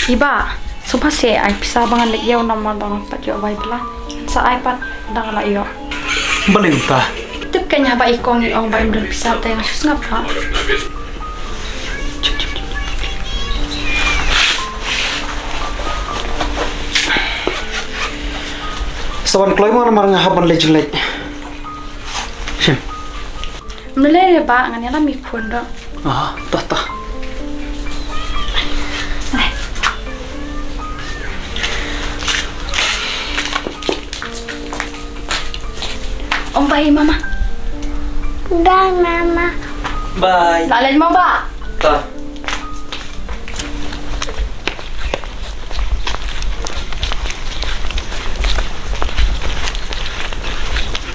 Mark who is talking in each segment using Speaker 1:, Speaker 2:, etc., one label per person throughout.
Speaker 1: Iba, sumpah sih, ay bisa banget lagi ya nomor banget pak jo bay pala. Sa iPad dang la iyo.
Speaker 2: Balik utah.
Speaker 1: Tip kanya ba ikong iong ba imdon bisa tayang sus ngapa.
Speaker 2: Sawan kloy mo namar nga haban lejlej. Sim.
Speaker 1: Mele ba ngani la mi kondo.
Speaker 2: Ah, tah.
Speaker 1: Om bay mama.
Speaker 3: Bye, Mama.
Speaker 2: Bye.
Speaker 1: Lalin mo ba?
Speaker 2: Tah.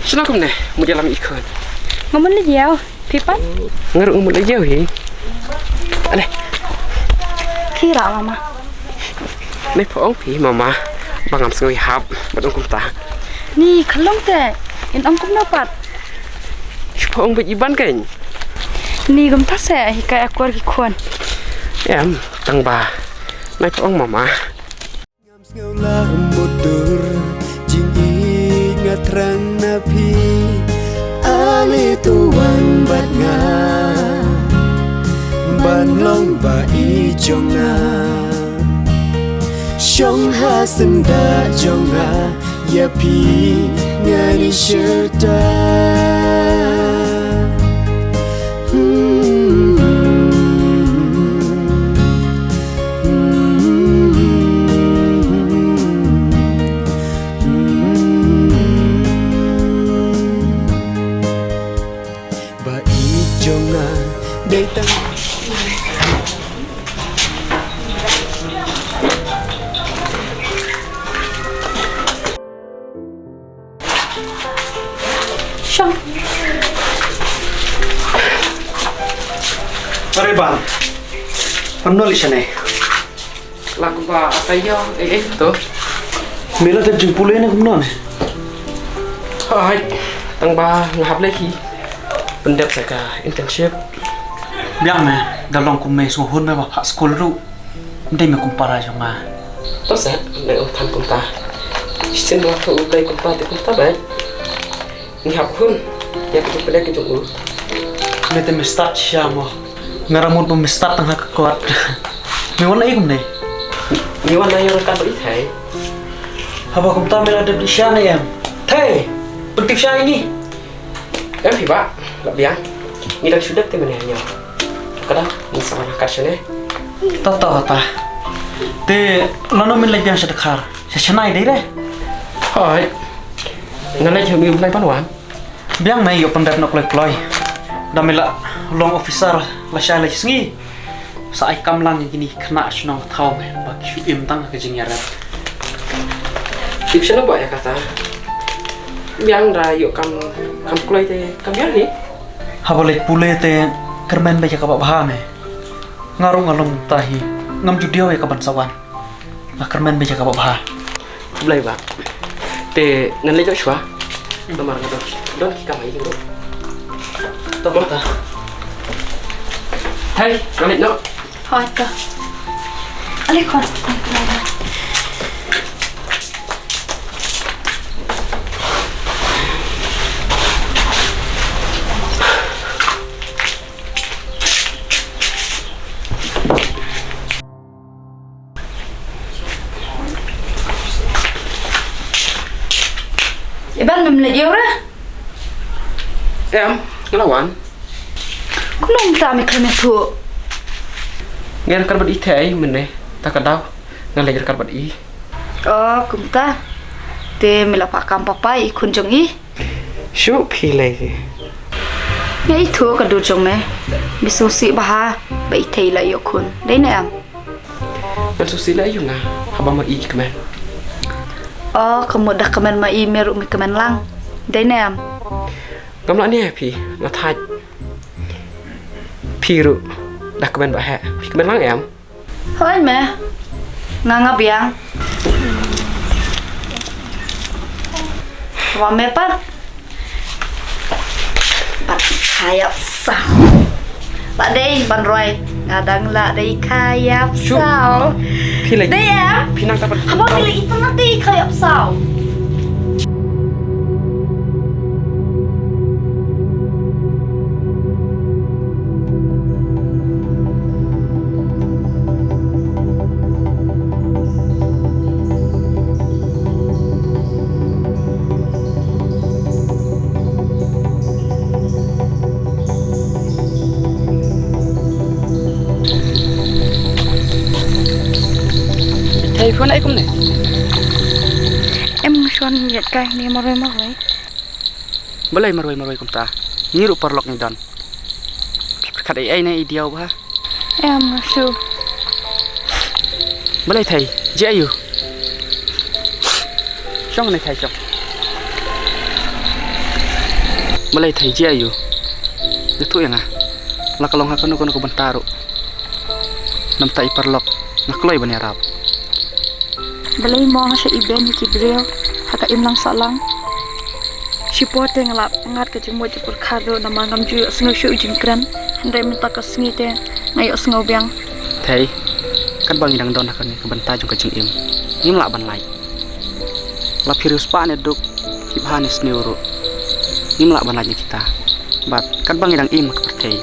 Speaker 4: Sino kom nih? Mau jalan ikut.
Speaker 1: Ngomong lagi ya, pipan?
Speaker 4: Ngaruk ngomong aja ya. Aneh.
Speaker 1: Kira mama.
Speaker 4: Nih pong pi mama. Bangam sengoi hap. Badong kum ta.
Speaker 1: Ni kalong te. In om kum dapat.
Speaker 4: Pong beriban kan?
Speaker 1: Ni gum ta se hikai aku lagi kuan.
Speaker 4: Em tang ba. Nih pong mama.
Speaker 5: Ngaulah mundur jing ingat rang napi ali tuan bat nga ban long ba i jonga shong ha senda jonga ya pi ngani shirta
Speaker 1: Syong.
Speaker 2: Mari bang. Penulis nih.
Speaker 4: Lagu ba apa yo? Tuh.
Speaker 2: Mila te jempule ni kumnon.
Speaker 4: Hai. Tang ba ngahap lagi. Pendap saya internship.
Speaker 2: Biang me, dalong kume suhun me bapak sekolah ru. Ndai me kumpara jonga.
Speaker 4: Terus ya, nek tham kum ta. Sin waktu ulai kum ta te kum ta ba. Ngahap hun. Ya kita pada kita ul.
Speaker 2: Me te me start siamo. Ngaramut me start tang hak kuat. Me wala ikum ne.
Speaker 4: Ni wana yo kan beri thai.
Speaker 2: Haba kumta mela de blisha ne em. Thai, pentif sya ini.
Speaker 4: Em thì ba, lập biang. Ni dah sudah te mana nyo. Kada, ni sama nak kasih
Speaker 2: Tata. Te lano min lagi biang sedekar. Sesenai deh deh.
Speaker 4: Hai. Nalai jami ulai panwan.
Speaker 2: Biang me yo pendap nok kloy. Damela long officer la sya la singi. Sa ai kam lang gini kena sunong thau me bagi shu im tang ke jingyarat.
Speaker 4: Tip sana ya kata. Biang ra yuk kam kulai te kam biang ni.
Speaker 2: Habolek pule te kermen baca kabak baha me. Ngarung ngalung tahi ngam judio ya kaban sawan. Lah kermen baca kabak baha.
Speaker 4: Ulai ba. Te nalai jauh shwa. Nomor kata. Don kita mai dulu.
Speaker 2: Tata.
Speaker 4: Hai, nalai no.
Speaker 1: Hai ka. Ale kon. Iban memlet yo ra.
Speaker 4: Em, ngelawan.
Speaker 1: Kulong ta mi klemet tu.
Speaker 4: Ngan kan beri thai mene. Tak kadau. Ngalai kan beri.
Speaker 1: Oh, kumta. Te mila pa kam papa I kun jong I.
Speaker 4: Shu pi lai.
Speaker 1: Ya itu ka du jong me. Bisusi baha ba I thei la yo kun. Dei na am.
Speaker 4: Ngan susi lai yung na. Haba ma I kemen.
Speaker 1: Oh, kamu dah kemen ma I meru mi kemen lang. Dei na am.
Speaker 4: Ngam ni pi na thai. Pi ru dah kemen ba ha. Pi kemen lang em.
Speaker 1: Thôi mẹ. Nganga biang. Và mẹ bắt. Bắt kayak sao. Bạn đây, bạn rồi. Ngadang la đây kayak sao.
Speaker 4: Pi lagi.
Speaker 1: Đây em.
Speaker 4: Pi nang dapat.
Speaker 1: Apa pilih itu nanti kayak sao.
Speaker 4: Thầy phone ai cũng này.
Speaker 1: Em xuân nhiệt cây này mà rồi.
Speaker 2: Balai maroi kum ta. Ngiru parlok ni dan. Kat ai na ideal ba.
Speaker 1: Em su.
Speaker 2: Balai thầy, je ayu. Chong này thầy chong. Balai thầy je ayu. Itu yang ah. La kalong ha kono ko bantaro. Nam tai parlok. Nakloi bani Arab.
Speaker 1: Balay mo nga siya iben ni Kibril. Haka imlang salang. Sipote nga lap ngat ka jimo di perkado na mangam juyo sengaw siya ujing kran. Handai minta ka sengite ngayo sengaw biang.
Speaker 2: Thầy, kan bang idang don akan ke banta jong kajing im. Im la ban lai. La virus pa ne duk ibhanis neuro. Im la ban lai kita. Bat kan bang idang im ke pertei.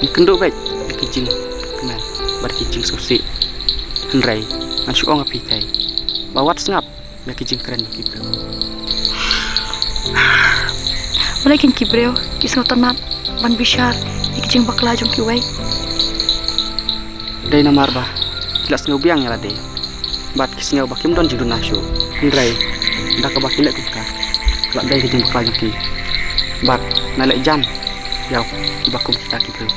Speaker 2: Ni kendo baik kijing kemen. Bar kijing susi. Handai ngan suong api thầy. Bawat sengap me kijing keren Kibril.
Speaker 1: Balay kin Kibril kisngaw tanat ban bishar ikijing bakla jong kiway.
Speaker 2: Dai namar ba. Kilas ngau biang ya de. Bat kisngau bakim don jidun nasyo. Handai nda ka bakile ka. La dai kijing bakla jong ki. Bat nalek jam. Yaw ibakum kita Kibril.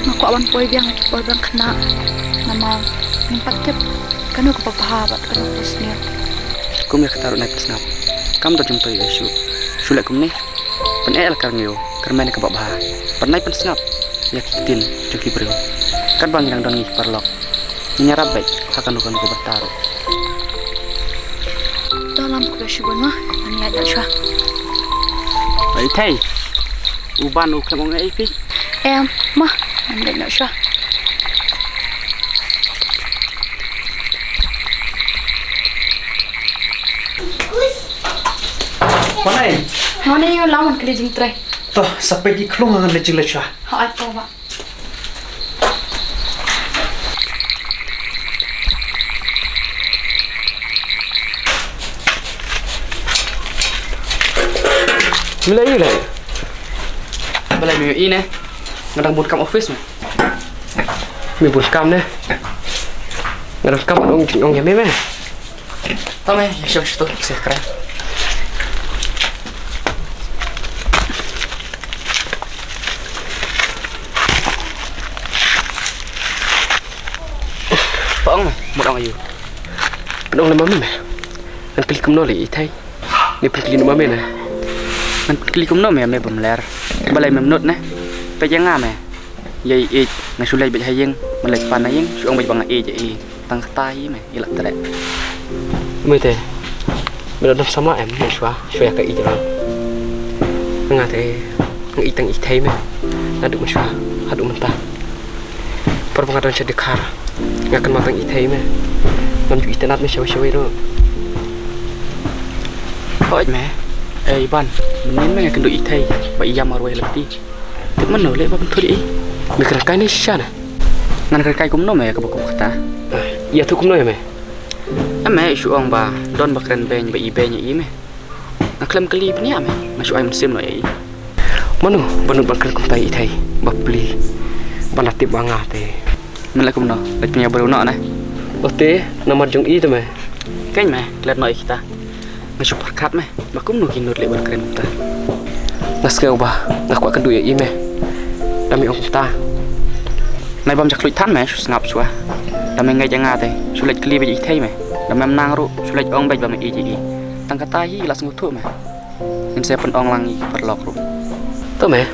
Speaker 1: Naku awan poy biang poy biang kena. Nama nimpat tip kanu ko papahabat kanu pasniya.
Speaker 2: Kum ya kataru naik snap. Kam do jum toy isu. Sulek kum ni. Pen el karngyo, kermen ke babah. Pernai pen snap. Ya kitin jong Kibril. Kan bang yang don ngi parlok. Nyarap baik akan ko bertaruh.
Speaker 1: Dalam ko syubun mah ani ada sya.
Speaker 2: Baik thầy. Uban u kemong ngai pi.
Speaker 1: Em mah andai na sya.
Speaker 2: Panai.
Speaker 1: Mana yung laman kelijing tray.
Speaker 2: Toh sampai di klung angan lecing lecah.
Speaker 1: Ha ato ba.
Speaker 4: Mulai lah.
Speaker 2: Balai mi ini ngadang bun kam office mah.
Speaker 4: Mi buat kam ne. Ngadang kam ong ya meme.
Speaker 2: Tome, ya situ saya keren. Paong mah, murang ayu.
Speaker 4: Penong lama meme. Nan klik kum no le thai. Ni klik no meme na.
Speaker 2: Nan klik kum no me bom ler. Balai mem not na. Pe jang me. Yai e na sulai be hayeng, melek panayeng, suong be bang e je e. Tang tai me, ilak tere.
Speaker 4: Mới thế, bây giờ đâm sama em một xóa cái ý đó, ngã thế, ngã ý tăng ý thấy mày, là được một xóa, hạt được một ta, perpengaruhan saya dekar, ngã kan matang ý thấy mày, làm chuyện internet mày xấu đó,
Speaker 2: Hỏi mẹ, ê ban, mình mày kan do ý thấy, vậy yam arway lebih, tapi mana leh babun thori,
Speaker 4: mày kena cái này sao nè,
Speaker 2: ngan kai kum no me ka bakum kata.
Speaker 4: iya tuh kum no ya mày.
Speaker 2: Ame suong ba don bakren ben ba ibe nya ime. Naklem kali pni ame, masuk ay musim no ai.
Speaker 4: Manu banu bakren kum tai thai, bapli. Banatip banga te.
Speaker 2: Melakum no, lek punya baru no na.
Speaker 4: Ote, nomor jong i tu mày.
Speaker 2: Kain me, let no kita. Masuk perkat me, bakum no kinur le bakren ta.
Speaker 4: Naskeu ba, ngaku akan duit ime. Dami ong ta.
Speaker 2: Nai bam jak luit than me, ngap sua. Dami ngai janga te, sulet kali ba i thai me. Dami nang ru, sulet ong ba ba me i ji. Tang kata hi las ngutu me. Nên saya pun ong langi perlok ru.
Speaker 4: Tuh mẹ,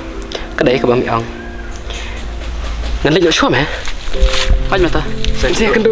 Speaker 4: cái đấy các bạn bị ong. Ngắn lấy chỗ xóa mẹ.
Speaker 2: Haj mata.
Speaker 4: Saya kena.